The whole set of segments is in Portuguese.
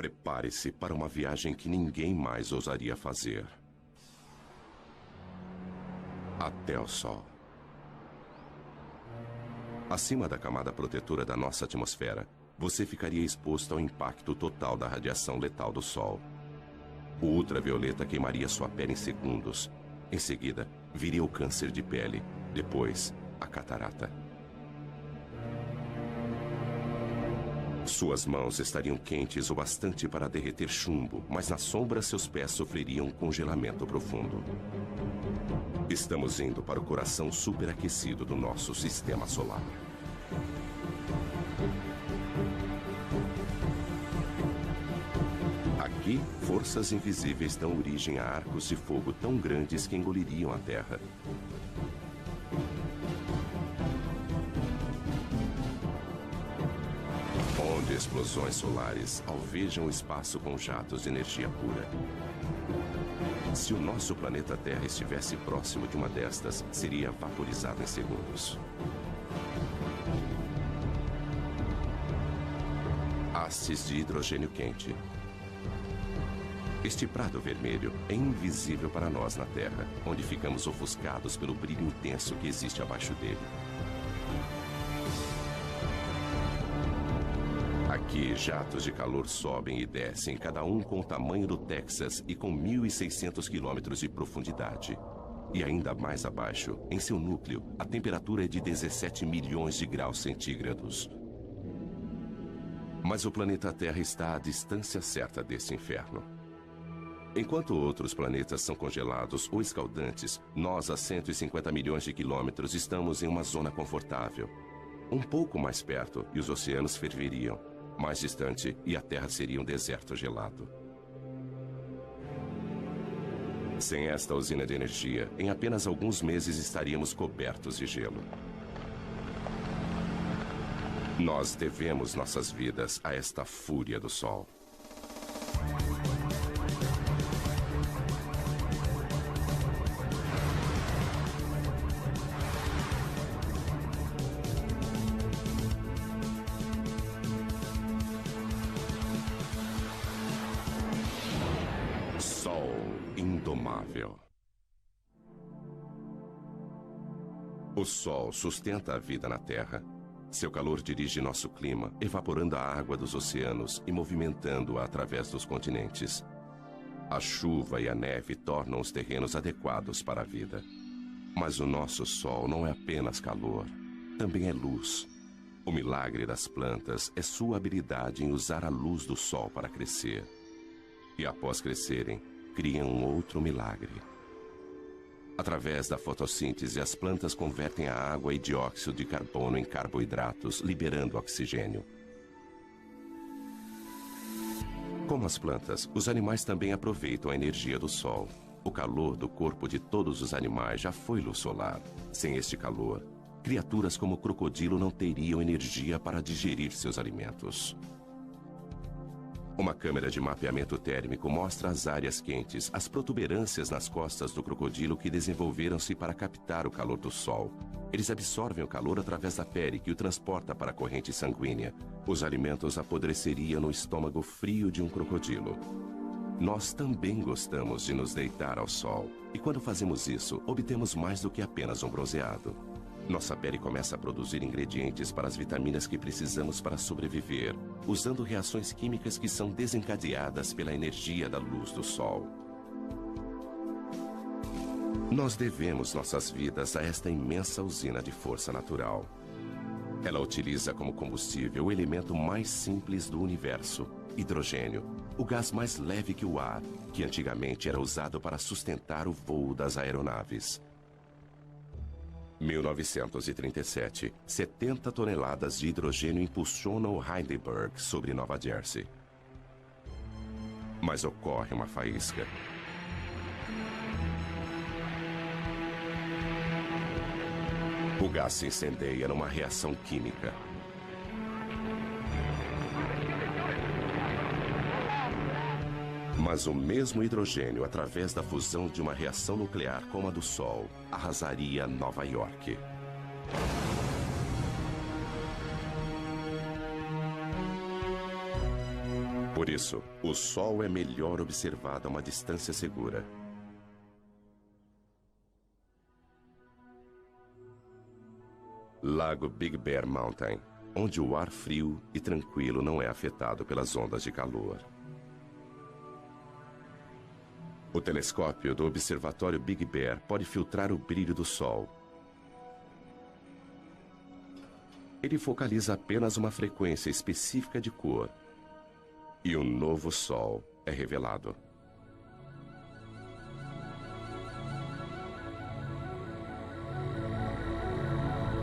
Prepare-se para uma viagem que ninguém mais ousaria fazer. Até o Sol. Acima da camada protetora da nossa atmosfera, você ficaria exposto ao impacto total da radiação letal do Sol. O ultravioleta queimaria sua pele em segundos. Em seguida, viria o câncer de pele. Depois, a catarata. Suas mãos estariam quentes o bastante para derreter chumbo, mas na sombra seus pés sofreriam um congelamento profundo. Estamos indo para o coração superaquecido do nosso sistema solar. Aqui, forças invisíveis dão origem a arcos de fogo tão grandes que engoliriam a Terra. Onde explosões solares alvejam o espaço com jatos de energia pura. Se o nosso planeta Terra estivesse próximo de uma destas, seria vaporizado em segundos. Hastes de hidrogênio quente. Este prado vermelho é invisível para nós na Terra, onde ficamos ofuscados pelo brilho intenso que existe abaixo dele. Aqui, jatos de calor sobem e descem, cada um com o tamanho do Texas e com 1.600 quilômetros de profundidade. E ainda mais abaixo, em seu núcleo, a temperatura é de 17 milhões de graus centígrados. Mas o planeta Terra está à distância certa desse inferno. Enquanto outros planetas são congelados ou escaldantes, nós, a 150 milhões de quilômetros, estamos em uma zona confortável. Um pouco mais perto e os oceanos ferveriam. Mais distante e a Terra seria um deserto gelado. Sem esta usina de energia, em apenas alguns meses estaríamos cobertos de gelo. Nós devemos nossas vidas a esta fúria do Sol. Indomável. O Sol sustenta a vida na Terra. Seu calor dirige nosso clima, evaporando a água dos oceanos e movimentando-a através dos continentes. A chuva e a neve tornam os terrenos adequados para a vida. Mas o nosso Sol não é apenas calor, também é luz. O milagre das plantas é sua habilidade em usar a luz do Sol para crescer. E após crescerem, criam um outro milagre. Através da fotossíntese, as plantas convertem a água e dióxido de carbono em carboidratos, liberando oxigênio. Como as plantas, os animais também aproveitam a energia do Sol. O calor do corpo de todos os animais já foi luz solar. Sem este calor, criaturas como o crocodilo não teriam energia para digerir seus alimentos. Uma câmera de mapeamento térmico mostra as áreas quentes, as protuberâncias nas costas do crocodilo que desenvolveram-se para captar o calor do Sol. Eles absorvem o calor através da pele que o transporta para a corrente sanguínea. Os alimentos apodreceriam no estômago frio de um crocodilo. Nós também gostamos de nos deitar ao sol. E quando fazemos isso, obtemos mais do que apenas um bronzeado. Nossa pele começa a produzir ingredientes para as vitaminas que precisamos para sobreviver, usando reações químicas que são desencadeadas pela energia da luz do Sol. Nós devemos nossas vidas a esta imensa usina de força natural. Ela utiliza como combustível o elemento mais simples do universo, hidrogênio, o gás mais leve que o ar, que antigamente era usado para sustentar o voo das aeronaves. 1937, 70 toneladas de hidrogênio impulsionam o Heidelberg sobre Nova Jersey. Mas ocorre uma faísca. O gás se incendeia numa reação química. Mas o mesmo hidrogênio, através da fusão de uma reação nuclear como a do Sol, arrasaria Nova York. Por isso, o Sol é melhor observado a uma distância segura. Lago Big Bear Mountain, onde o ar frio e tranquilo não é afetado pelas ondas de calor. O telescópio do Observatório Big Bear pode filtrar o brilho do Sol. Ele focaliza apenas uma frequência específica de cor. E um novo Sol é revelado.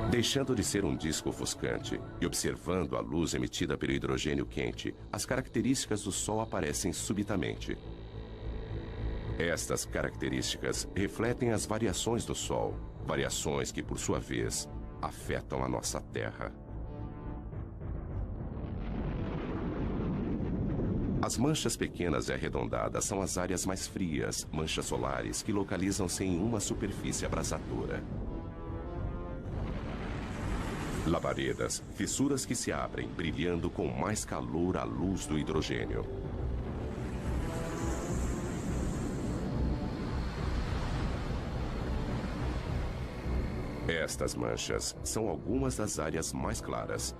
Deixando de ser um disco ofuscante e observando a luz emitida pelo hidrogênio quente, as características do Sol aparecem subitamente. Estas características refletem as variações do Sol, variações que, por sua vez, afetam a nossa Terra. As manchas pequenas e arredondadas são as áreas mais frias, manchas solares, que localizam-se em uma superfície abrasadora. Labaredas, fissuras que se abrem, brilhando com mais calor à luz do hidrogênio. Estas manchas são algumas das áreas mais claras.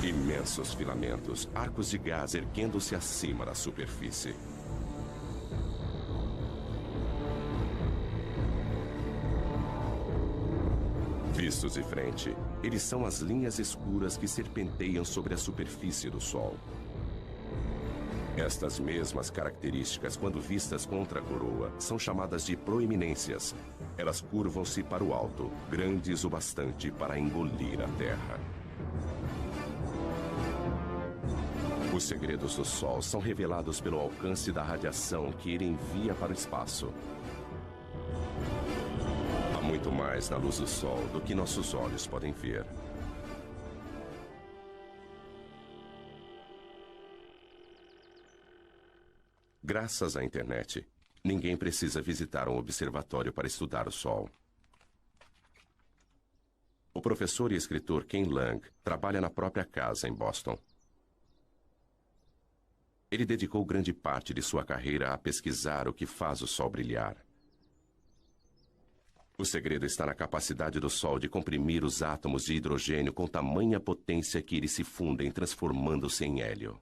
Imensos filamentos, arcos de gás erguendo-se acima da superfície. Vistos de frente, eles são as linhas escuras que serpenteiam sobre a superfície do Sol. Estas mesmas características, quando vistas contra a coroa, são chamadas de proeminências. Elas curvam-se para o alto, grandes o bastante para engolir a Terra. Os segredos do Sol são revelados pelo alcance da radiação que ele envia para o espaço. Há muito mais na luz do Sol do que nossos olhos podem ver. Graças à internet, ninguém precisa visitar um observatório para estudar o Sol. O professor e escritor Ken Lang trabalha na própria casa em Boston. Ele dedicou grande parte de sua carreira a pesquisar o que faz o Sol brilhar. O segredo está na capacidade do Sol de comprimir os átomos de hidrogênio com tamanha potência que eles se fundem, transformando-se em hélio.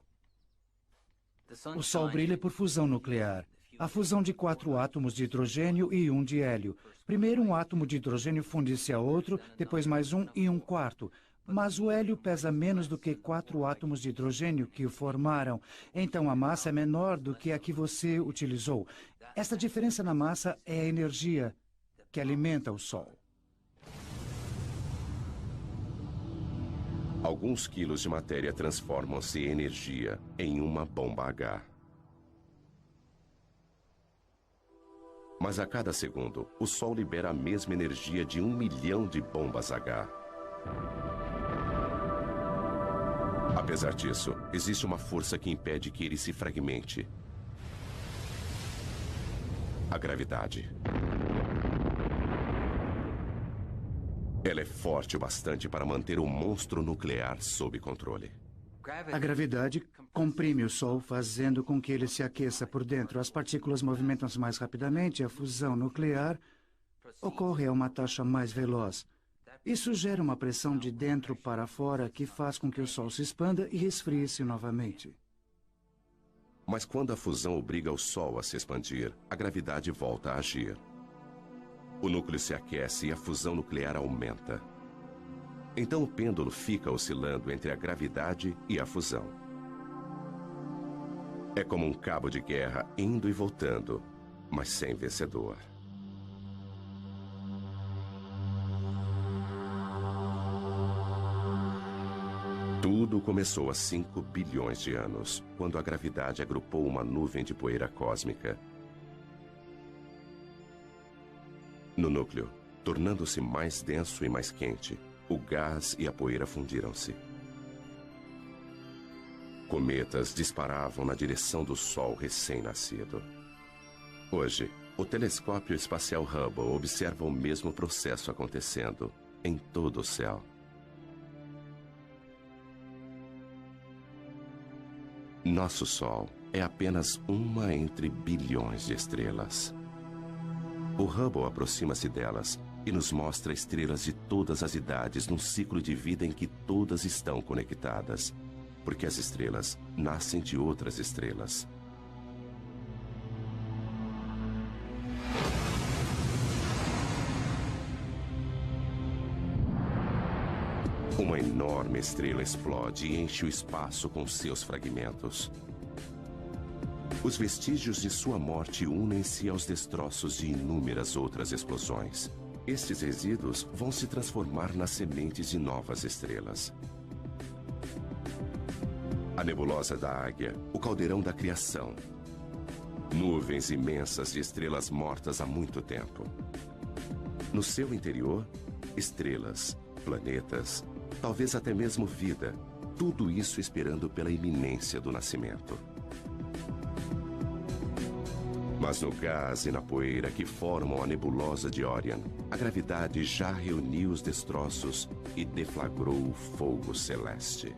O Sol brilha por fusão nuclear. A fusão de 4 átomos de hidrogênio e 1 de hélio. Primeiro um átomo de hidrogênio funde-se a outro, depois mais um e um quarto. Mas o hélio pesa menos do que 4 átomos de hidrogênio que o formaram. Então a massa é menor do que a que você utilizou. Esta diferença na massa é a energia que alimenta o Sol. Alguns quilos de matéria transformam-se em energia em uma bomba H. Mas a cada segundo, o Sol libera a mesma energia de 1 milhão de bombas H. Apesar disso, existe uma força que impede que ele se fragmente. A gravidade. Ela é forte o bastante para manter o monstro nuclear sob controle. A gravidade comprime o Sol, fazendo com que ele se aqueça por dentro. As partículas movimentam-se mais rapidamente, a fusão nuclear ocorre a uma taxa mais veloz. Isso gera uma pressão de dentro para fora que faz com que o Sol se expanda e esfrie-se novamente. Mas quando a fusão obriga o Sol a se expandir, a gravidade volta a agir. O núcleo se aquece e a fusão nuclear aumenta. Então o pêndulo fica oscilando entre a gravidade e a fusão. É como um cabo de guerra indo e voltando, mas sem vencedor. Tudo começou há 5 bilhões de anos, quando a gravidade agrupou uma nuvem de poeira cósmica. No núcleo, tornando-se mais denso e mais quente, o gás e a poeira fundiram-se. Cometas disparavam na direção do Sol recém-nascido. Hoje, o telescópio espacial Hubble observa o mesmo processo acontecendo em todo o céu. Nosso Sol é apenas uma entre bilhões de estrelas. O Hubble aproxima-se delas e nos mostra estrelas de todas as idades num ciclo de vida em que todas estão conectadas, porque as estrelas nascem de outras estrelas. Uma enorme estrela explode e enche o espaço com seus fragmentos. Os vestígios de sua morte unem-se aos destroços de inúmeras outras explosões. Estes resíduos vão se transformar nas sementes de novas estrelas. A nebulosa da Águia, o caldeirão da criação. Nuvens imensas de estrelas mortas há muito tempo. No seu interior, estrelas, planetas, talvez até mesmo vida, tudo isso esperando pela iminência do nascimento. Mas no gás e na poeira que formam a nebulosa de Orion, a gravidade já reuniu os destroços e deflagrou o fogo celeste.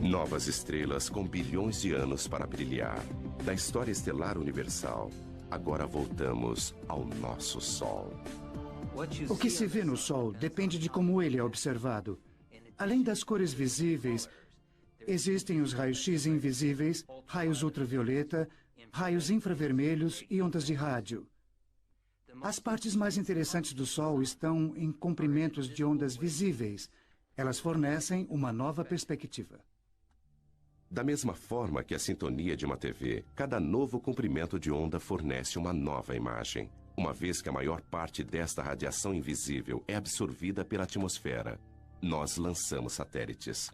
Novas estrelas com bilhões de anos para brilhar. Da história estelar universal, agora voltamos ao nosso Sol. O que se vê no Sol depende de como ele é observado. Além das cores visíveis, existem os raios-x invisíveis, raios ultravioleta, raios infravermelhos e ondas de rádio. As partes mais interessantes do Sol estão em comprimentos de ondas visíveis. Elas fornecem uma nova perspectiva. Da mesma forma que a sintonia de uma TV, cada novo comprimento de onda fornece uma nova imagem, uma vez que a maior parte desta radiação invisível é absorvida pela atmosfera. Nós lançamos satélites.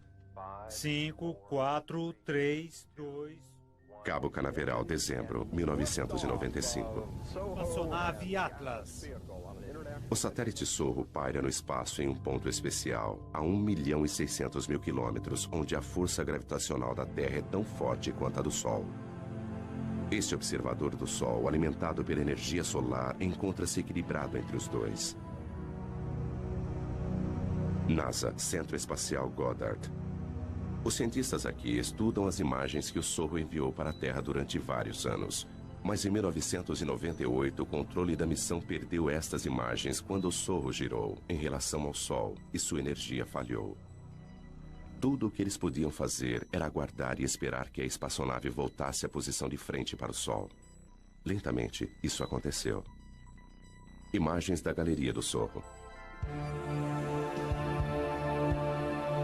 5, 4, 3, 2... Cabo Canaveral, dezembro, 1995. Espaçonave Atlas. O satélite Sorro paira no espaço em um ponto especial, a 1.600.000 quilômetros, onde a força gravitacional da Terra é tão forte quanto a do Sol. Este observador do Sol, alimentado pela energia solar, encontra-se equilibrado entre os dois. NASA, Centro Espacial Goddard. Os cientistas aqui estudam as imagens que o Sorro enviou para a Terra durante vários anos. Mas em 1998, o controle da missão perdeu estas imagens quando o Sorro girou em relação ao Sol e sua energia falhou. Tudo o que eles podiam fazer era aguardar e esperar que a espaçonave voltasse à posição de frente para o Sol. Lentamente, isso aconteceu. Imagens da galeria do Sorro.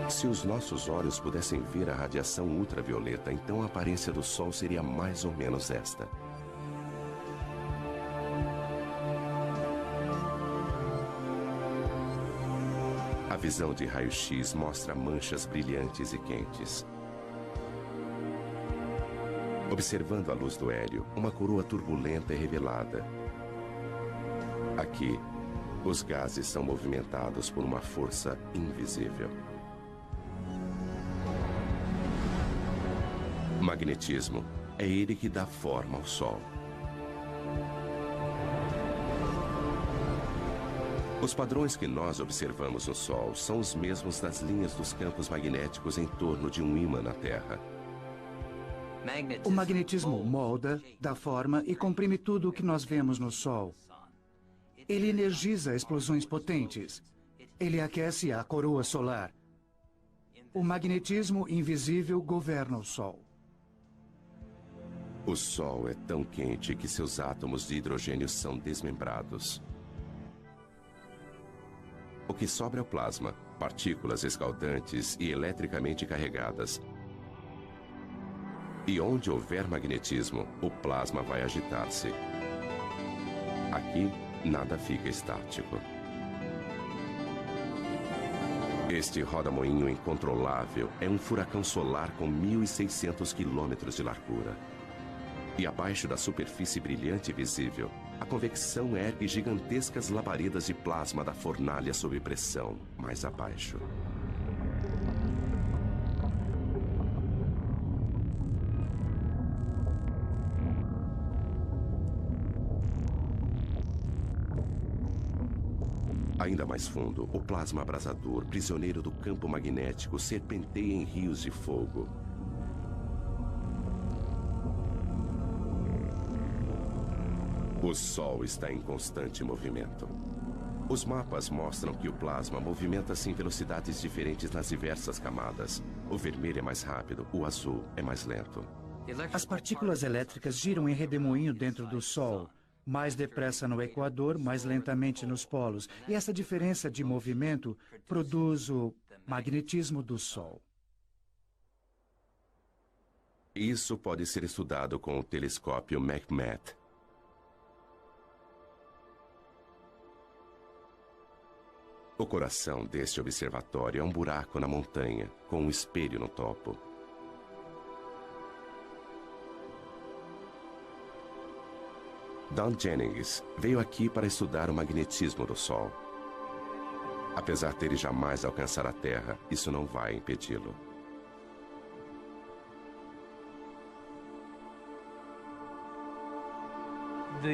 Se os nossos olhos pudessem ver a radiação ultravioleta, então a aparência do Sol seria mais ou menos esta. A visão de raio-x mostra manchas brilhantes e quentes. Observando a luz do hélio, uma coroa turbulenta é revelada. Aqui, os gases são movimentados por uma força invisível. Magnetismo é ele que dá forma ao Sol. Os padrões que nós observamos no Sol são os mesmos das linhas dos campos magnéticos em torno de um ímã na Terra. O magnetismo molda, dá forma e comprime tudo o que nós vemos no Sol. Ele energiza explosões potentes. Ele aquece a coroa solar. O magnetismo invisível governa o Sol. O Sol é tão quente que seus átomos de hidrogênio são desmembrados. O que sobra é o plasma, partículas escaldantes e eletricamente carregadas. E onde houver magnetismo, o plasma vai agitar-se. Aqui, nada fica estático. Este roda-moinho incontrolável é um furacão solar com 1.600 quilômetros de largura. E abaixo da superfície brilhante e visível, a convecção ergue gigantescas labaredas de plasma da fornalha sob pressão, mais abaixo. Ainda mais fundo, o plasma abrasador, prisioneiro do campo magnético, serpenteia em rios de fogo. O Sol está em constante movimento. Os mapas mostram que o plasma movimenta-se em velocidades diferentes nas diversas camadas. O vermelho é mais rápido, o azul é mais lento. As partículas elétricas giram em redemoinho dentro do Sol. Mais depressa no Equador, mais lentamente nos polos. E essa diferença de movimento produz o magnetismo do Sol. Isso pode ser estudado com o telescópio McMath. O coração deste observatório é um buraco na montanha, com um espelho no topo. Don Jennings veio aqui para estudar o magnetismo do Sol. Apesar dele jamais alcançar a Terra, isso não vai impedi-lo.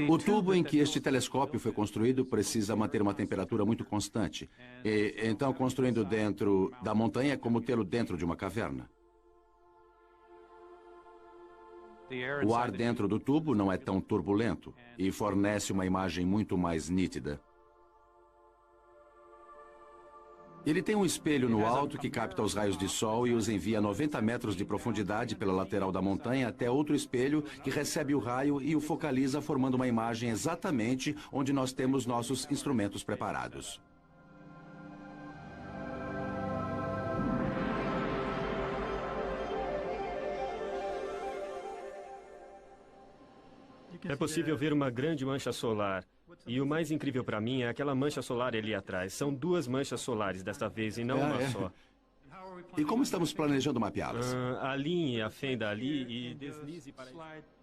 O tubo em que este telescópio foi construído precisa manter uma temperatura muito constante. E, então, construindo dentro da montanha é como tê-lo dentro de uma caverna. O ar dentro do tubo não é tão turbulento e fornece uma imagem muito mais nítida. Ele tem um espelho no alto que capta os raios de sol e os envia a 90 metros de profundidade pela lateral da montanha até outro espelho que recebe o raio e o focaliza, formando uma imagem exatamente onde nós temos nossos instrumentos preparados. É possível ver uma grande mancha solar. E o mais incrível para mim é aquela mancha solar ali atrás. São duas manchas solares desta vez e não uma só. E como estamos planejando mapeá-las? Alinhe a fenda ali e deslize para...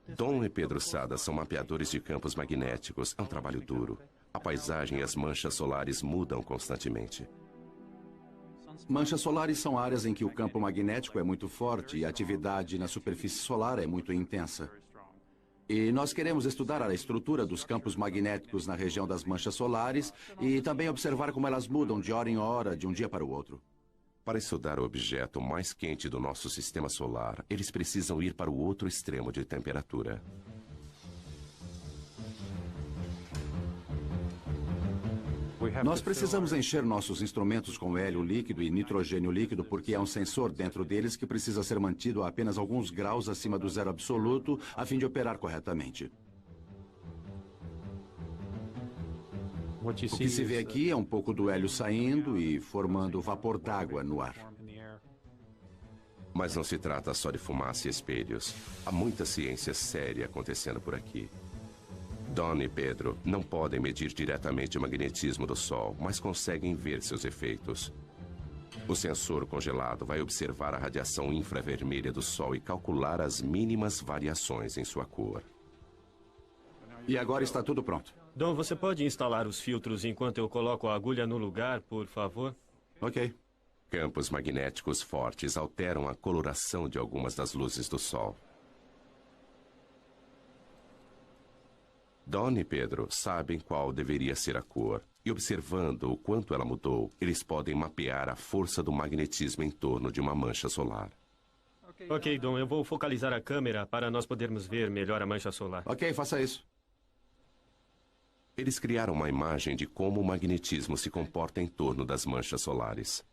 Dom e Pedro Sada são mapeadores de campos magnéticos. É um trabalho duro. A paisagem e as manchas solares mudam constantemente. Manchas solares são áreas em que o campo magnético é muito forte e a atividade na superfície solar é muito intensa. E nós queremos estudar a estrutura dos campos magnéticos na região das manchas solares e também observar como elas mudam de hora em hora, de um dia para o outro. Para estudar o objeto mais quente do nosso sistema solar, eles precisam ir para o outro extremo de temperatura. Nós precisamos encher nossos instrumentos com hélio líquido e nitrogênio líquido porque há um sensor dentro deles que precisa ser mantido a apenas alguns graus acima do zero absoluto a fim de operar corretamente. O que se vê aqui é um pouco do hélio saindo e formando vapor d'água no ar. Mas não se trata só de fumaça e espelhos. Há muita ciência séria acontecendo por aqui. Don e Pedro não podem medir diretamente o magnetismo do Sol, mas conseguem ver seus efeitos. O sensor congelado vai observar a radiação infravermelha do Sol e calcular as mínimas variações em sua cor. E agora está tudo pronto. Dom, você pode instalar os filtros enquanto eu coloco a agulha no lugar, por favor? Ok. Campos magnéticos fortes alteram a coloração de algumas das luzes do Sol. Don e Pedro sabem qual deveria ser a cor, e observando o quanto ela mudou, eles podem mapear a força do magnetismo em torno de uma mancha solar. Ok, Dom, eu vou focalizar a câmera para nós podermos ver melhor a mancha solar. Ok, faça isso. Eles criaram uma imagem de como o magnetismo se comporta em torno das manchas solares.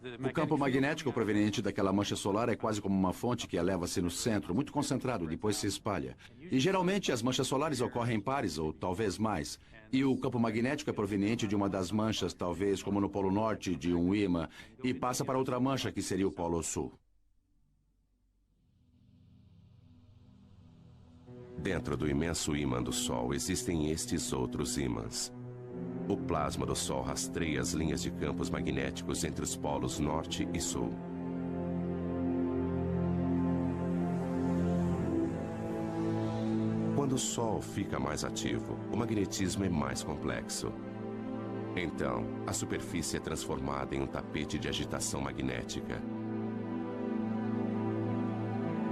O campo magnético proveniente daquela mancha solar é quase como uma fonte que eleva-se no centro, muito concentrado, depois se espalha. E geralmente as manchas solares ocorrem em pares, ou talvez mais. E o campo magnético é proveniente de uma das manchas, talvez como no Polo Norte de um ímã, e passa para outra mancha, que seria o Polo Sul. Dentro do imenso ímã do Sol existem estes outros ímãs. O plasma do Sol rastreia as linhas de campos magnéticos entre os polos norte e sul. Quando o Sol fica mais ativo, o magnetismo é mais complexo. Então, a superfície é transformada em um tapete de agitação magnética.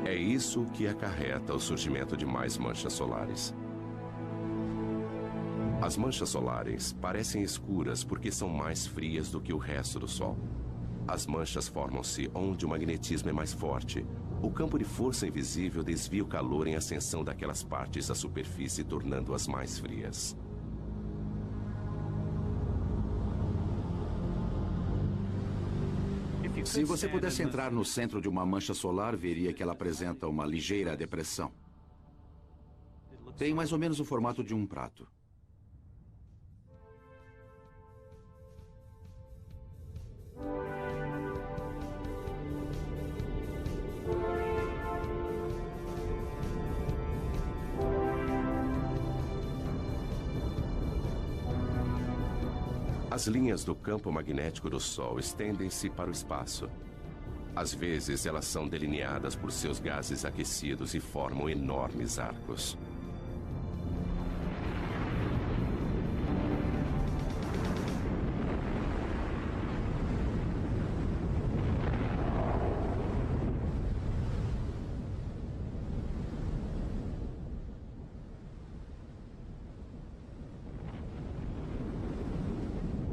É isso que acarreta o surgimento de mais manchas solares. As manchas solares parecem escuras porque são mais frias do que o resto do Sol. As manchas formam-se onde o magnetismo é mais forte. O campo de força invisível desvia o calor em ascensão daquelas partes da superfície, tornando-as mais frias. Se você pudesse entrar no centro de uma mancha solar, veria que ela apresenta uma ligeira depressão. Tem mais ou menos o formato de um prato. As linhas do campo magnético do Sol estendem-se para o espaço. Às vezes, elas são delineadas por seus gases aquecidos e formam enormes arcos.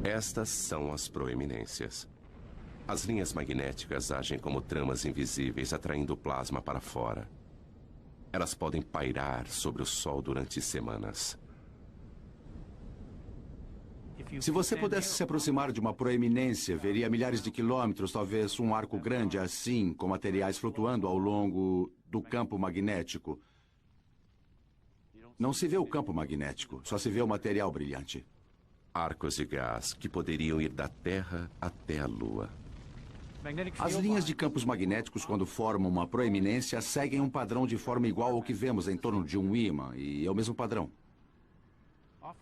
Estas são as proeminências. As linhas magnéticas agem como tramas invisíveis, atraindo o plasma para fora. Elas podem pairar sobre o Sol durante semanas. Se você pudesse se aproximar de uma proeminência, veria milhares de quilômetros, talvez um arco grande assim, com materiais flutuando ao longo do campo magnético. Não se vê o campo magnético, só se vê o material brilhante. Arcos de gás que poderiam ir da Terra até a Lua. As linhas de campos magnéticos, quando formam uma proeminência, seguem um padrão de forma igual ao que vemos em torno de um ímã, e é o mesmo padrão.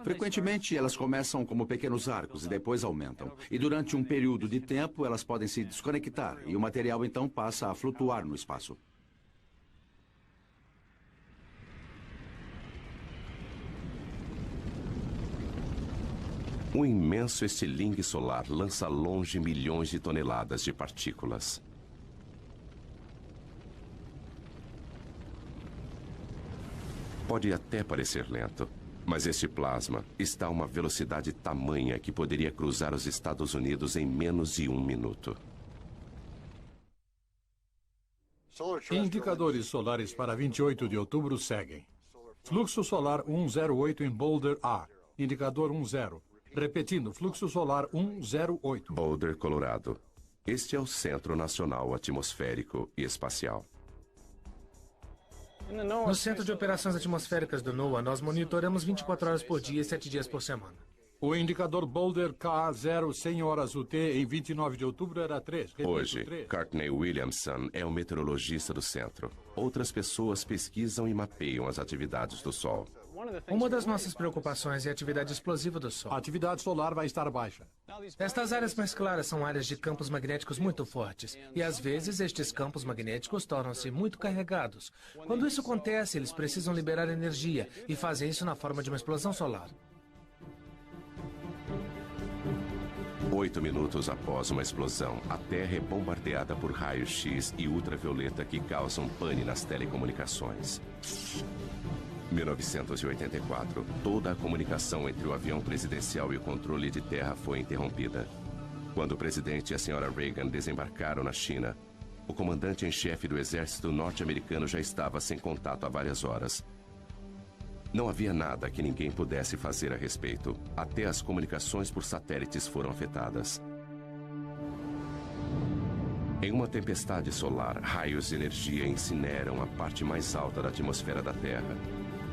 Frequentemente, elas começam como pequenos arcos e depois aumentam. E durante um período de tempo, elas podem se desconectar, e o material então passa a flutuar no espaço. Um imenso estilingue solar lança longe milhões de toneladas de partículas. Pode até parecer lento, mas este plasma está a uma velocidade tamanha que poderia cruzar os Estados Unidos em menos de 1 minuto. Indicadores solares para 28 de outubro seguem. Fluxo solar 108 em Boulder A. Indicador 10. Repetindo, fluxo solar 108. Boulder, Colorado. Este é o Centro Nacional Atmosférico e Espacial. No Centro de Operações Atmosféricas do NOAA, nós monitoramos 24 horas por dia e 7 dias por semana. O indicador Boulder K0 100 horas UT em 29 de outubro era 3. Repito, Hoje, 3. Courtney Williamson é o meteorologista do centro. Outras pessoas pesquisam e mapeiam as atividades do Sol. Uma das nossas preocupações é a atividade explosiva do Sol. A atividade solar vai estar baixa. Estas áreas mais claras são áreas de campos magnéticos muito fortes. E às vezes estes campos magnéticos tornam-se muito carregados. Quando isso acontece, eles precisam liberar energia e fazem isso na forma de uma explosão solar. 8 minutos após uma explosão, a Terra é bombardeada por raios-x e ultravioleta que causam pane nas telecomunicações. 1984, toda a comunicação entre o avião presidencial e o controle de terra foi interrompida. Quando o presidente e a senhora Reagan desembarcaram na China, o comandante em chefe do exército norte-americano já estava sem contato há várias horas. Não havia nada que ninguém pudesse fazer a respeito. Até as comunicações por satélites foram afetadas. Em uma tempestade solar, raios de energia incineram a parte mais alta da atmosfera da Terra.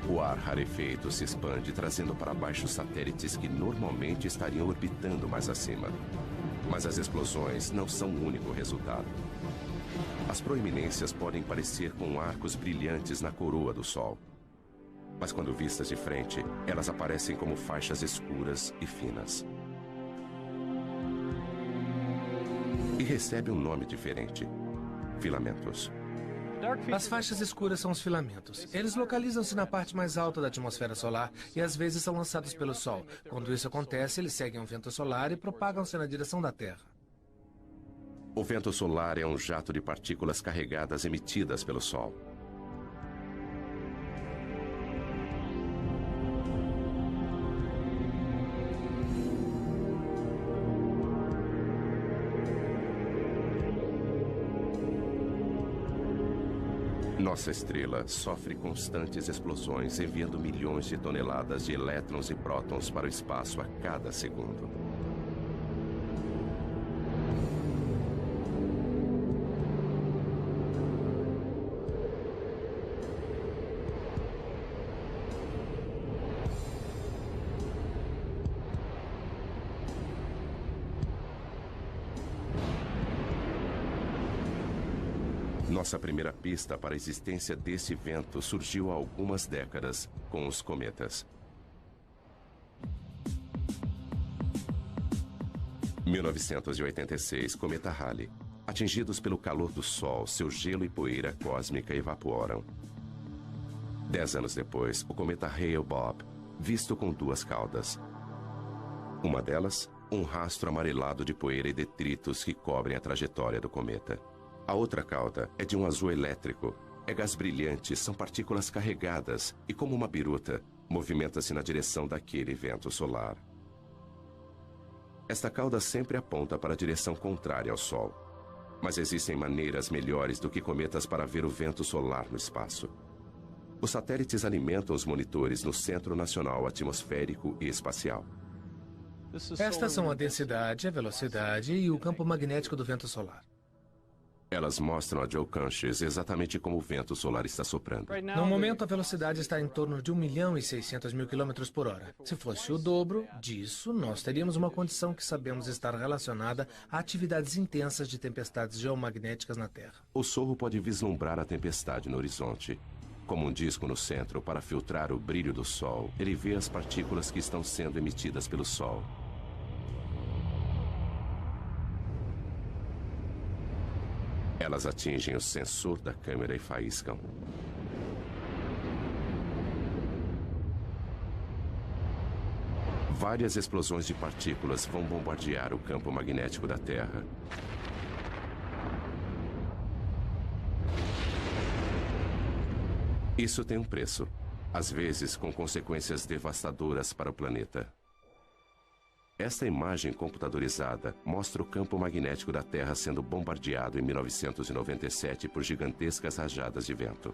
O ar rarefeito se expande, trazendo para baixo satélites que normalmente estariam orbitando mais acima. Mas as explosões não são o único resultado. As proeminências podem parecer com arcos brilhantes na coroa do Sol. Mas quando vistas de frente, elas aparecem como faixas escuras e finas. E recebe um nome diferente: filamentos. As faixas escuras são os filamentos. Eles localizam-se na parte mais alta da atmosfera solar e às vezes são lançados pelo Sol. Quando isso acontece, eles seguem um vento solar e propagam-se na direção da Terra. O vento solar é um jato de partículas carregadas emitidas pelo Sol. Nossa estrela sofre constantes explosões, enviando milhões de toneladas de elétrons e prótons para o espaço a cada segundo. Nossa primeira pista para a existência desse vento surgiu há algumas décadas com os cometas. 1986, cometa Halley. Atingidos pelo calor do Sol, seu gelo e poeira cósmica evaporam. 10 anos depois, o cometa Hale-Bopp, visto com duas caudas. Uma delas, um rastro amarelado de poeira e detritos que cobrem a trajetória do cometa. A outra cauda é de um azul elétrico. É gás brilhante, são partículas carregadas e, como uma biruta, movimenta-se na direção daquele vento solar. Esta cauda sempre aponta para a direção contrária ao Sol. Mas existem maneiras melhores do que cometas para ver o vento solar no espaço. Os satélites alimentam os monitores no Centro Nacional Atmosférico e Espacial. Estas são a densidade, a velocidade e o campo magnético do vento solar. Elas mostram a Joe Canches exatamente como o vento solar está soprando. No momento, a velocidade está em torno de 1.600.000 km por hora. Se fosse o dobro disso, nós teríamos uma condição que sabemos estar relacionada a atividades intensas de tempestades geomagnéticas na Terra. O Sorro pode vislumbrar a tempestade no horizonte. Como um disco no centro para filtrar o brilho do Sol, ele vê as partículas que estão sendo emitidas pelo Sol. Elas atingem o sensor da câmera e faiscam. Várias explosões de partículas vão bombardear o campo magnético da Terra. Isso tem um preço, às vezes com consequências devastadoras para o planeta. Esta imagem computadorizada mostra o campo magnético da Terra sendo bombardeado em 1997 por gigantescas rajadas de vento.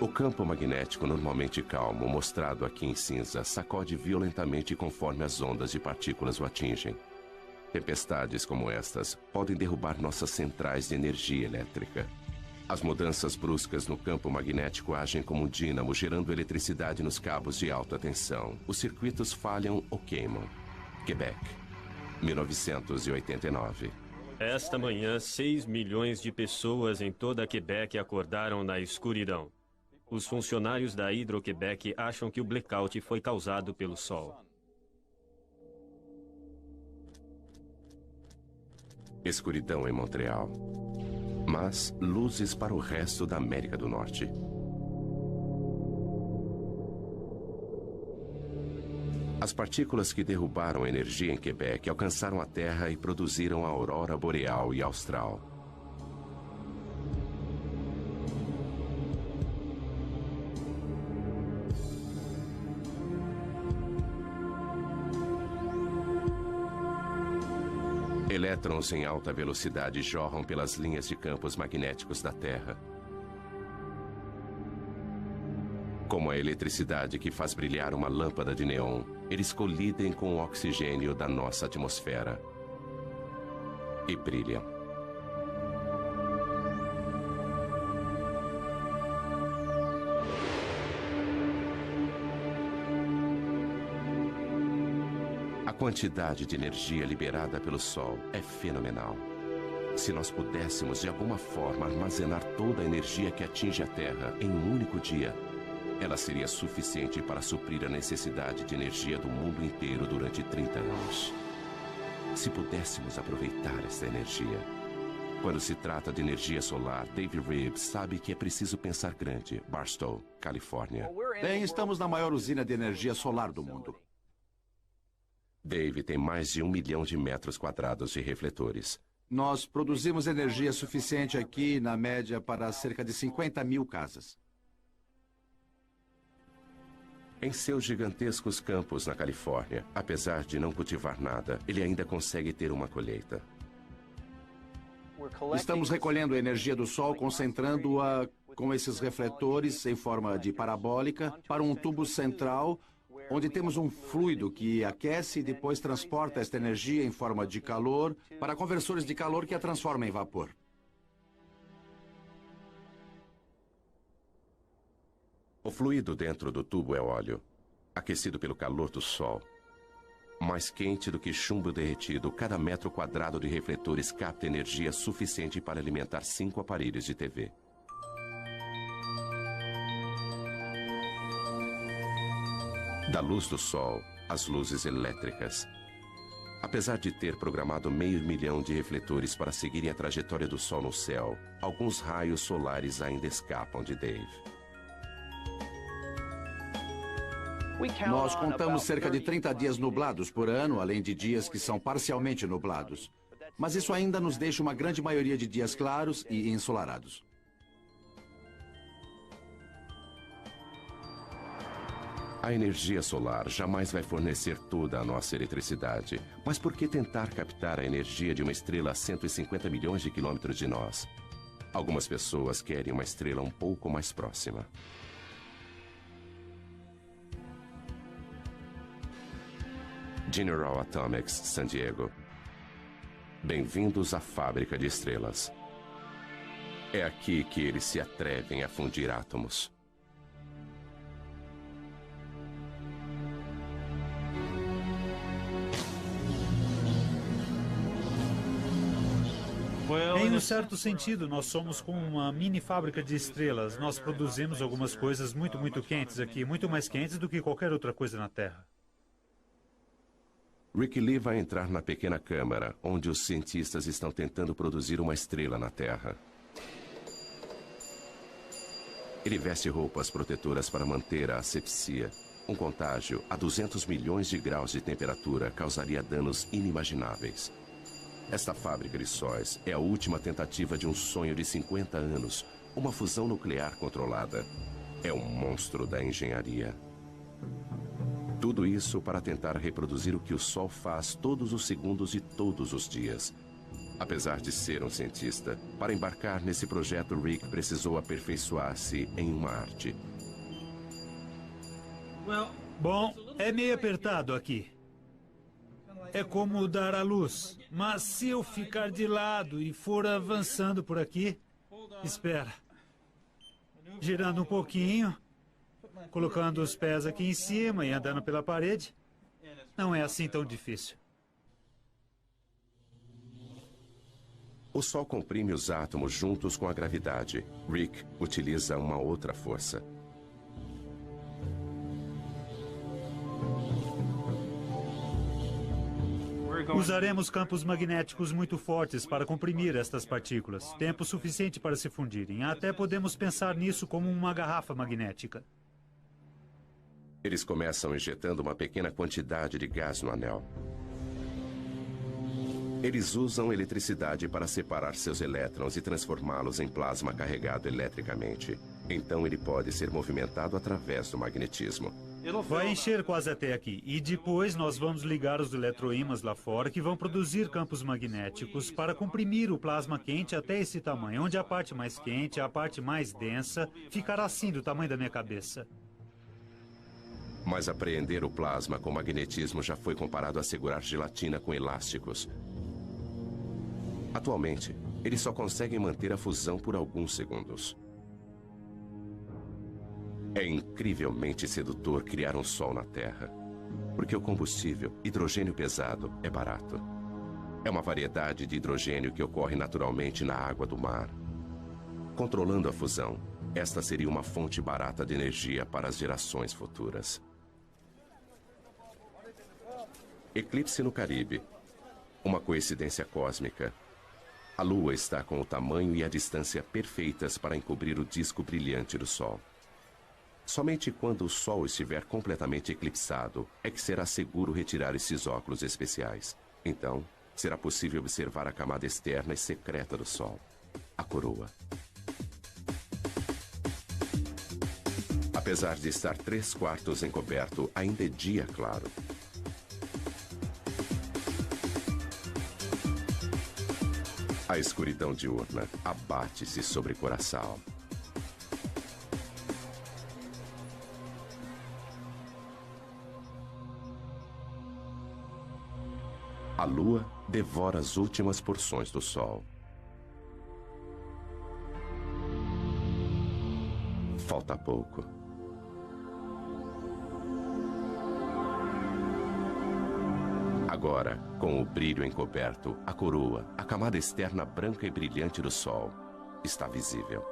O campo magnético normalmente calmo, mostrado aqui em cinza, sacode violentamente conforme as ondas de partículas o atingem. Tempestades como estas podem derrubar nossas centrais de energia elétrica. As mudanças bruscas no campo magnético agem como um dínamo, gerando eletricidade nos cabos de alta tensão. Os circuitos falham ou queimam. Quebec, 1989. Esta manhã, 6 milhões de pessoas em toda Quebec acordaram na escuridão. Os funcionários da Hydro-Québec acham que o blackout foi causado pelo Sol. Escuridão em Montreal. Mas luzes para o resto da América do Norte. As partículas que derrubaram a energia em Quebec alcançaram a Terra e produziram a aurora boreal e austral. Elétrons em alta velocidade jorram pelas linhas de campos magnéticos da Terra. Como a eletricidade que faz brilhar uma lâmpada de neon, eles colidem com o oxigênio da nossa atmosfera. E brilham. A quantidade de energia liberada pelo Sol é fenomenal. Se nós pudéssemos, de alguma forma, armazenar toda a energia que atinge a Terra em um único dia, ela seria suficiente para suprir a necessidade de energia do mundo inteiro durante 30 anos. Se pudéssemos aproveitar essa energia. Quando se trata de energia solar, Dave Reeves sabe que é preciso pensar grande. Barstow, Califórnia. Bem, estamos na maior usina de energia solar do mundo. Dave tem mais de 1 milhão de metros quadrados de refletores. Nós produzimos energia suficiente aqui, na média, para cerca de 50 mil casas. Em seus gigantescos campos na Califórnia, apesar de não cultivar nada, ele ainda consegue ter uma colheita. Estamos recolhendo a energia do Sol, concentrando-a com esses refletores em forma de parabólica para um tubo central, onde temos um fluido que aquece e depois transporta esta energia em forma de calor para conversores de calor que a transformam em vapor. O fluido dentro do tubo é óleo, aquecido pelo calor do Sol. Mais quente do que chumbo derretido, cada metro quadrado de refletores capta energia suficiente para alimentar 5 aparelhos de TV. Da luz do Sol, as luzes elétricas. Apesar de ter programado 500 mil de refletores para seguirem a trajetória do Sol no céu, alguns raios solares ainda escapam de Dave. Nós contamos cerca de 30 dias nublados por ano, além de dias que são parcialmente nublados. Mas isso ainda nos deixa uma grande maioria de dias claros e ensolarados. A energia solar jamais vai fornecer toda a nossa eletricidade. Mas por que tentar captar a energia de uma estrela a 150 milhões de quilômetros de nós? Algumas pessoas querem uma estrela um pouco mais próxima. General Atomics, San Diego. Bem-vindos à fábrica de estrelas. É aqui que eles se atrevem a fundir átomos. Em um certo sentido, nós somos como uma mini fábrica de estrelas. Nós produzimos algumas coisas muito quentes aqui, muito mais quentes do que qualquer outra coisa na Terra. Rick Lee vai entrar na pequena câmara, onde os cientistas estão tentando produzir uma estrela na Terra. Ele veste roupas protetoras para manter a asepsia. Um contágio a 200 milhões de graus de temperatura causaria danos inimagináveis. Esta fábrica de sóis é a última tentativa de um sonho de 50 anos, uma fusão nuclear controlada. É um monstro da engenharia. Tudo isso para tentar reproduzir o que o Sol faz todos os segundos e todos os dias. Apesar de ser um cientista, para embarcar nesse projeto, Rick precisou aperfeiçoar-se em uma arte. Bom, é meio apertado aqui. É como dar à luz. Mas se eu ficar de lado e for avançando por aqui... Espera. Girando um pouquinho... Colocando os pés aqui em cima e andando pela parede. Não é assim tão difícil. O Sol comprime os átomos juntos com a gravidade. Rick utiliza uma outra força. Usaremos campos magnéticos muito fortes para comprimir estas partículas. Tempo suficiente para se fundirem. Até podemos pensar nisso como uma garrafa magnética. Eles começam injetando uma pequena quantidade de gás no anel. Eles usam eletricidade para separar seus elétrons e transformá-los em plasma carregado eletricamente. Então ele pode ser movimentado através do magnetismo. Vai encher quase até aqui. E depois nós vamos ligar os eletroímãs lá fora que vão produzir campos magnéticos para comprimir o plasma quente até esse tamanho, onde a parte mais quente, a parte mais densa, ficará assim do tamanho da minha cabeça. Mas apreender o plasma com magnetismo já foi comparado a segurar gelatina com elásticos. Atualmente, eles só conseguem manter a fusão por alguns segundos. É incrivelmente sedutor criar um Sol na Terra, porque o combustível, hidrogênio pesado, é barato. É uma variedade de hidrogênio que ocorre naturalmente na água do mar. Controlando a fusão, esta seria uma fonte barata de energia para as gerações futuras. Eclipse no Caribe. Uma coincidência cósmica. A Lua está com o tamanho e a distância perfeitas para encobrir o disco brilhante do Sol. Somente quando o Sol estiver completamente eclipsado é que será seguro retirar esses óculos especiais. Então, será possível observar a camada externa e secreta do Sol, a coroa. A Apesar de estar 3/4 encoberto, ainda é dia claro. A escuridão diurna abate-se sobre Curaçao. A lua devora as últimas porções do sol. Falta pouco. Agora, com o brilho encoberto, a coroa, a camada externa branca e brilhante do sol, está visível.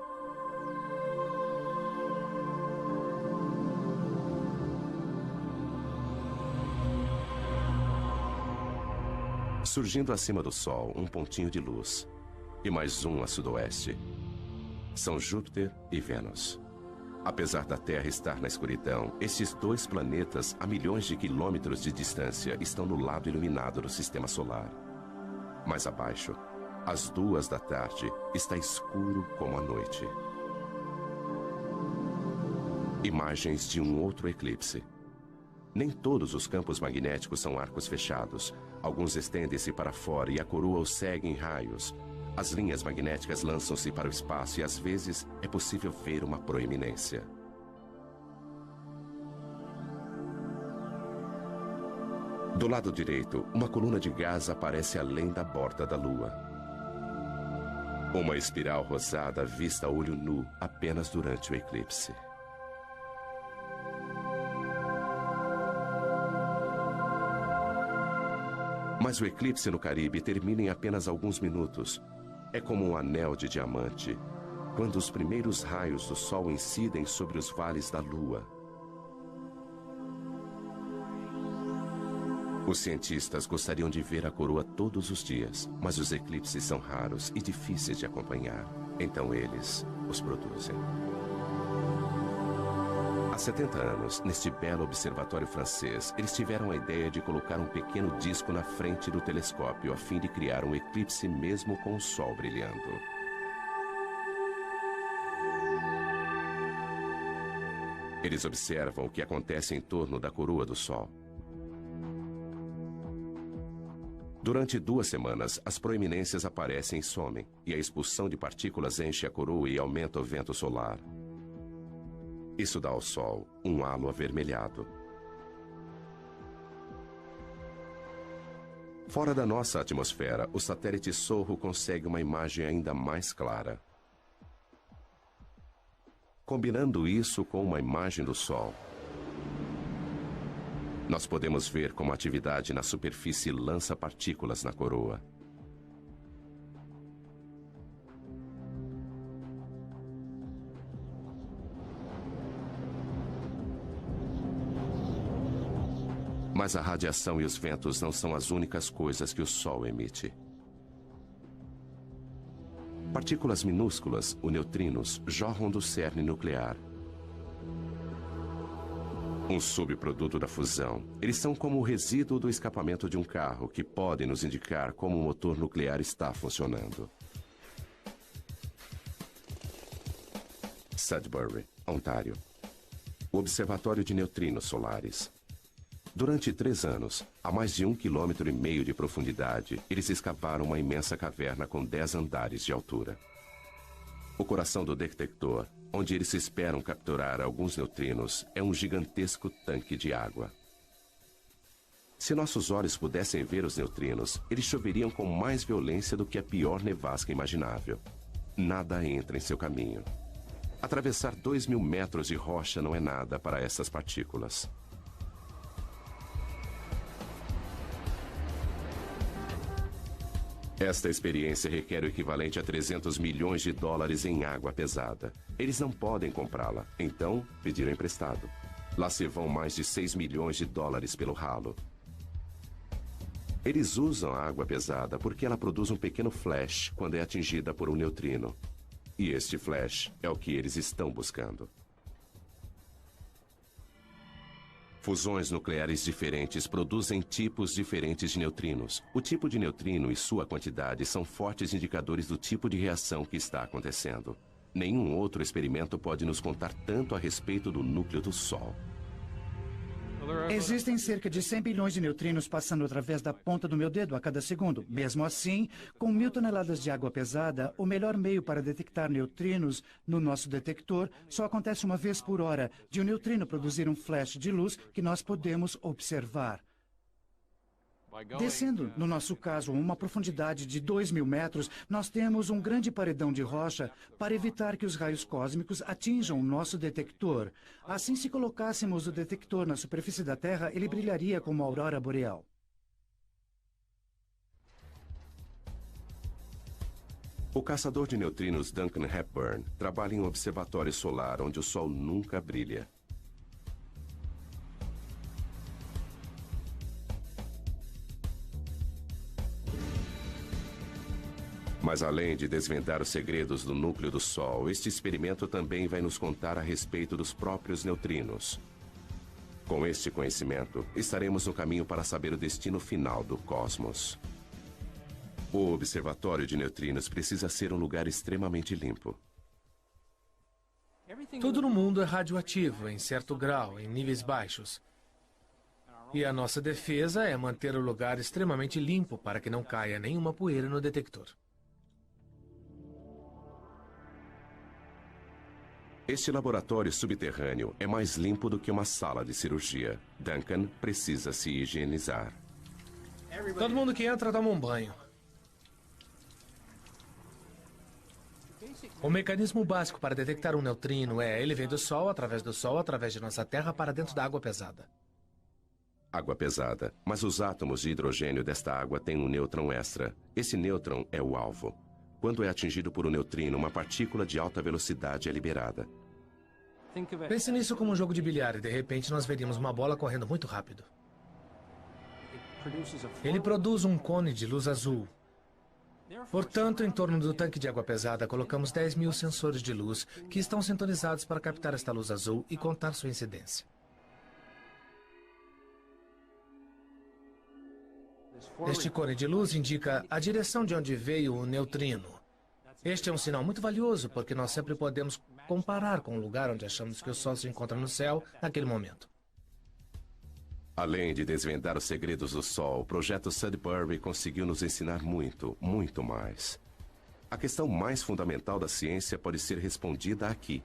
Surgindo acima do Sol, um pontinho de luz. E mais um a sudoeste. São Júpiter e Vênus. Apesar da Terra estar na escuridão, esses dois planetas, a milhões de quilômetros de distância, estão no lado iluminado do Sistema Solar. Mais abaixo, às 2 da tarde, está escuro como a noite. Imagens de um outro eclipse. Nem todos os campos magnéticos são arcos fechados. Alguns estendem-se para fora e a coroa os segue em raios. As linhas magnéticas lançam-se para o espaço e às vezes é possível ver uma proeminência. Do lado direito, uma coluna de gás aparece além da borda da Lua. Uma espiral rosada vista a olho nu apenas durante o eclipse. Mas o eclipse no Caribe termina em apenas alguns minutos. É como um anel de diamante, quando os primeiros raios do Sol incidem sobre os vales da Lua. Os cientistas gostariam de ver a coroa todos os dias, mas os eclipses são raros e difíceis de acompanhar. Então eles os produzem. Há 70 anos, neste belo observatório francês, eles tiveram a ideia de colocar um pequeno disco na frente do telescópio a fim de criar um eclipse mesmo com o Sol brilhando. Eles observam o que acontece em torno da coroa do Sol. Durante 2 semanas, as proeminências aparecem e somem, e a expulsão de partículas enche a coroa e aumenta o vento solar. Isso dá ao Sol um halo avermelhado. Fora da nossa atmosfera, o satélite Sorro consegue uma imagem ainda mais clara. Combinando isso com uma imagem do Sol, nós podemos ver como a atividade na superfície lança partículas na coroa. Mas a radiação e os ventos não são as únicas coisas que o Sol emite. Partículas minúsculas, os neutrinos, jorram do cerne nuclear. Um subproduto da fusão. Eles são como o resíduo do escapamento de um carro, que podem nos indicar como o motor nuclear está funcionando. Sudbury, Ontário. O Observatório de Neutrinos Solares. Durante 3 anos, a mais de 1,5 km de profundidade, eles escavaram uma imensa caverna com 10 andares de altura. O coração do detector, onde eles esperam capturar alguns neutrinos, é um gigantesco tanque de água. Se nossos olhos pudessem ver os neutrinos, eles choveriam com mais violência do que a pior nevasca imaginável. Nada entra em seu caminho. Atravessar 2.000 metros de rocha não é nada para essas partículas. Esta experiência requer o equivalente a 300 milhões de dólares em água pesada. Eles não podem comprá-la, então pediram emprestado. Lá se vão mais de 6 milhões de dólares pelo ralo. Eles usam a água pesada porque ela produz um pequeno flash quando é atingida por um neutrino. E este flash é o que eles estão buscando. Fusões nucleares diferentes produzem tipos diferentes de neutrinos. O tipo de neutrino e sua quantidade são fortes indicadores do tipo de reação que está acontecendo. Nenhum outro experimento pode nos contar tanto a respeito do núcleo do Sol. Existem cerca de 100 bilhões de neutrinos passando através da ponta do meu dedo a cada segundo. Mesmo assim, com 1.000 toneladas de água pesada, o melhor meio para detectar neutrinos no nosso detector só acontece uma vez por hora, de um neutrino produzir um flash de luz que nós podemos observar. Descendo, no nosso caso, a uma profundidade de 2.000 metros, nós temos um grande paredão de rocha para evitar que os raios cósmicos atinjam o nosso detector. Assim, se colocássemos o detector na superfície da Terra, ele brilharia como a aurora boreal. O caçador de neutrinos Duncan Hepburn trabalha em um observatório solar onde o Sol nunca brilha. Mas além de desvendar os segredos do núcleo do Sol, este experimento também vai nos contar a respeito dos próprios neutrinos. Com este conhecimento, estaremos no caminho para saber o destino final do cosmos. O observatório de neutrinos precisa ser um lugar extremamente limpo. Tudo no mundo é radioativo, em certo grau, em níveis baixos. E a nossa defesa é manter o lugar extremamente limpo para que não caia nenhuma poeira no detector. Este laboratório subterrâneo é mais limpo do que uma sala de cirurgia. Duncan precisa se higienizar. Todo mundo que entra toma um banho. O mecanismo básico para detectar um neutrino é: ele vem do Sol, através de nossa Terra, para dentro da água pesada. Água pesada, mas os átomos de hidrogênio desta água têm um nêutron extra. Esse nêutron é o alvo. Quando é atingido por um neutrino, uma partícula de alta velocidade é liberada. Pense nisso como um jogo de bilhar e de repente nós veríamos uma bola correndo muito rápido. Ele produz um cone de luz azul. Portanto, em torno do tanque de água pesada, colocamos 10.000 sensores de luz que estão sintonizados para captar esta luz azul e contar sua incidência. Este cone de luz indica a direção de onde veio o neutrino. Este é um sinal muito valioso porque nós sempre podemos comparar com o lugar onde achamos que o Sol se encontra no céu naquele momento. Além de desvendar os segredos do Sol, o projeto Sudbury conseguiu nos ensinar muito, muito mais. A questão mais fundamental da ciência pode ser respondida aqui.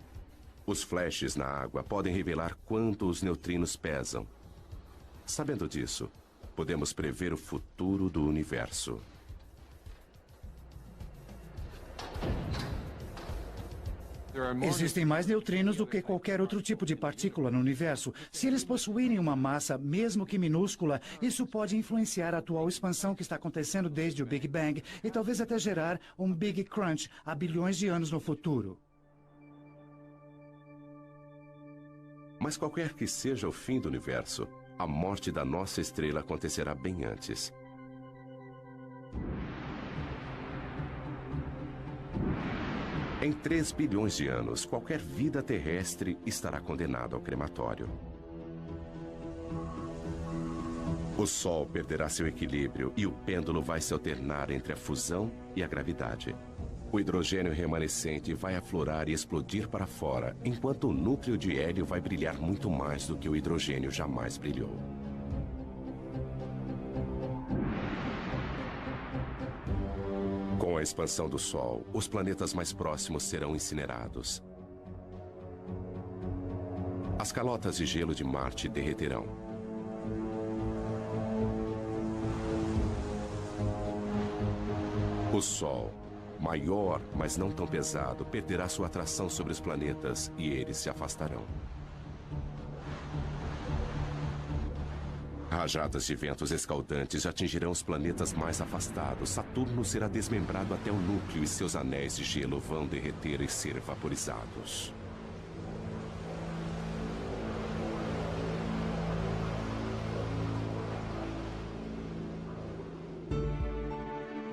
Os flashes na água podem revelar quanto os neutrinos pesam. Sabendo disso, podemos prever o futuro do universo. Existem mais neutrinos do que qualquer outro tipo de partícula no universo. Se eles possuírem uma massa, mesmo que minúscula, isso pode influenciar a atual expansão que está acontecendo desde o Big Bang e talvez até gerar um Big Crunch há bilhões de anos no futuro. Mas qualquer que seja o fim do universo, a morte da nossa estrela acontecerá bem antes. Em 3 bilhões de anos, qualquer vida terrestre estará condenada ao crematório. O Sol perderá seu equilíbrio e o pêndulo vai se alternar entre a fusão e a gravidade. O hidrogênio remanescente vai aflorar e explodir para fora, enquanto o núcleo de hélio vai brilhar muito mais do que o hidrogênio jamais brilhou. Com a expansão do Sol, os planetas mais próximos serão incinerados. As calotas de gelo de Marte derreterão. O Sol, maior, mas não tão pesado, perderá sua atração sobre os planetas e eles se afastarão. Rajadas de ventos escaldantes atingirão os planetas mais afastados. Saturno será desmembrado até o núcleo e seus anéis de gelo vão derreter e ser vaporizados.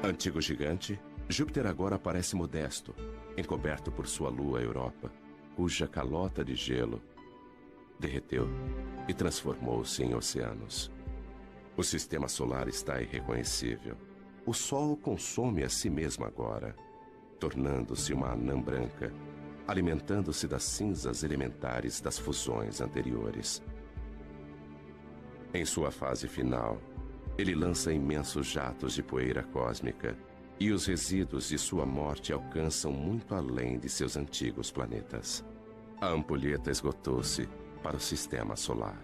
Antigo gigante, Júpiter agora parece modesto, encoberto por sua lua Europa, cuja calota de gelo derreteu e transformou-se em oceanos. O sistema solar está irreconhecível. O Sol consome a si mesmo agora, tornando-se uma anã branca, alimentando-se das cinzas elementares das fusões anteriores. Em sua fase final, ele lança imensos jatos de poeira cósmica, e os resíduos de sua morte alcançam muito além de seus antigos planetas. A ampulheta esgotou-se para o sistema solar.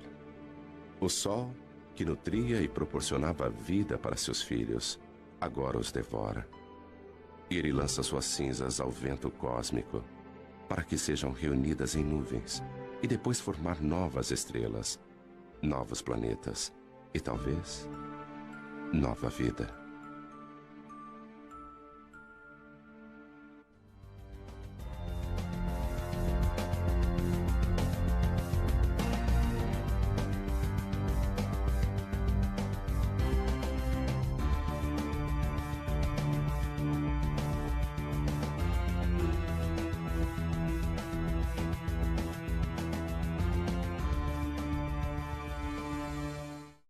O Sol, que nutria e proporcionava vida para seus filhos, agora os devora. Ele lança suas cinzas ao vento cósmico, para que sejam reunidas em nuvens, e depois formar novas estrelas, novos planetas e talvez nova vida.